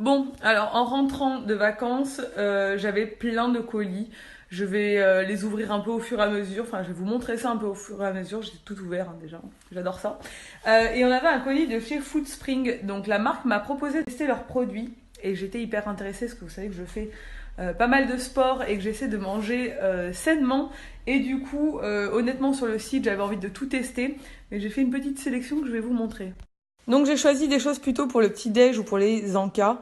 Bon, alors en rentrant de vacances, j'avais plein de colis. Je vais les ouvrir un peu au fur et à mesure. Enfin, je vais vous montrer ça un peu au fur et à mesure. J'ai tout ouvert hein, déjà. J'adore ça. Et on avait un colis de chez Foodspring. Donc la marque m'a proposé de tester leurs produits. Et j'étais hyper intéressée parce que vous savez que je fais pas mal de sport et que j'essaie de manger sainement. Et du coup, honnêtement, sur le site, j'avais envie de tout tester. Mais j'ai fait une petite sélection que je vais vous montrer. Donc j'ai choisi des choses plutôt pour le petit-déj ou pour les encas.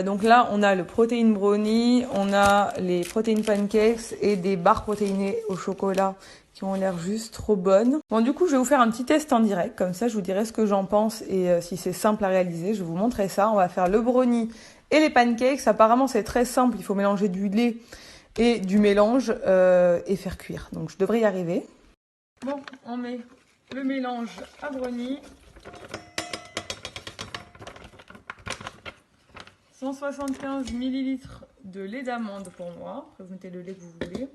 Donc là, on a le protein brownie, on a les protein pancakes et des barres protéinées au chocolat qui ont l'air juste trop bonnes. Bon, du coup, je vais vous faire un petit test en direct. Comme ça, je vous dirai ce que j'en pense et si c'est simple à réaliser, je vais vous montrer ça. On va faire le brownie et les pancakes. Apparemment, c'est très simple. Il faut mélanger du lait et du mélange et faire cuire. Donc je devrais y arriver. Bon, on met le mélange à brownie. 175 ml de lait d'amande pour moi. Après, vous mettez le lait que vous voulez.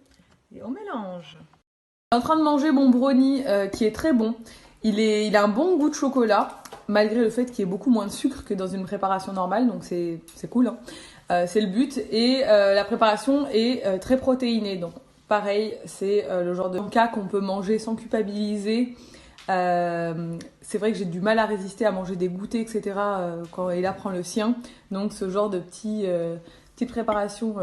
Et on mélange. Je suis en train de manger mon brownie qui est très bon. Il a un bon goût de chocolat, malgré le fait qu'il y ait beaucoup moins de sucre que dans une préparation normale. Donc c'est cool. Hein. C'est le but. Et la préparation est très protéinée. Donc pareil, c'est le genre de cas qu'on peut manger sans culpabiliser. C'est vrai que j'ai du mal à résister à manger des goûters, etc. Quand Ella prend le sien. Donc ce genre de petite préparation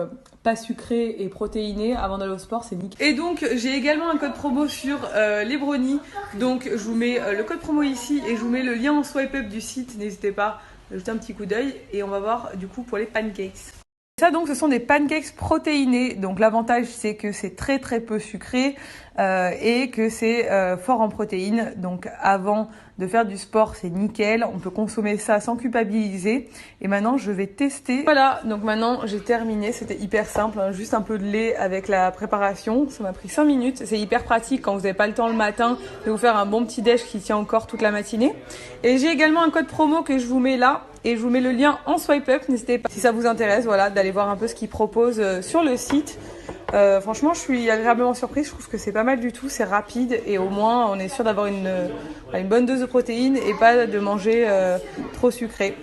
pas sucrée et protéinée avant d'aller au sport, c'est nickel. Et donc j'ai également un code promo sur les brownies. Donc je vous mets le code promo ici et je vous mets le lien en swipe up du site. N'hésitez pas à jeter un petit coup d'œil. Et on va voir du coup pour les pancakes. Ça donc ce sont des pancakes protéinés, donc l'avantage c'est que c'est très très peu sucré et que c'est fort en protéines, donc avant de faire du sport c'est nickel, on peut consommer ça sans culpabiliser. Et maintenant je vais tester. Voilà, donc maintenant j'ai terminé, c'était hyper simple, hein, juste un peu de lait avec la préparation, ça m'a pris 5 minutes, c'est hyper pratique quand vous n'avez pas le temps le matin de vous faire un bon petit déj qui tient encore toute la matinée. Et j'ai également un code promo que je vous mets là. Et je vous mets le lien en swipe up, n'hésitez pas si ça vous intéresse, voilà, d'aller voir un peu ce qu'ils proposent sur le site. Franchement, je suis agréablement surprise, je trouve que c'est pas mal du tout, c'est rapide et au moins on est sûr d'avoir une bonne dose de protéines et pas de manger trop sucré.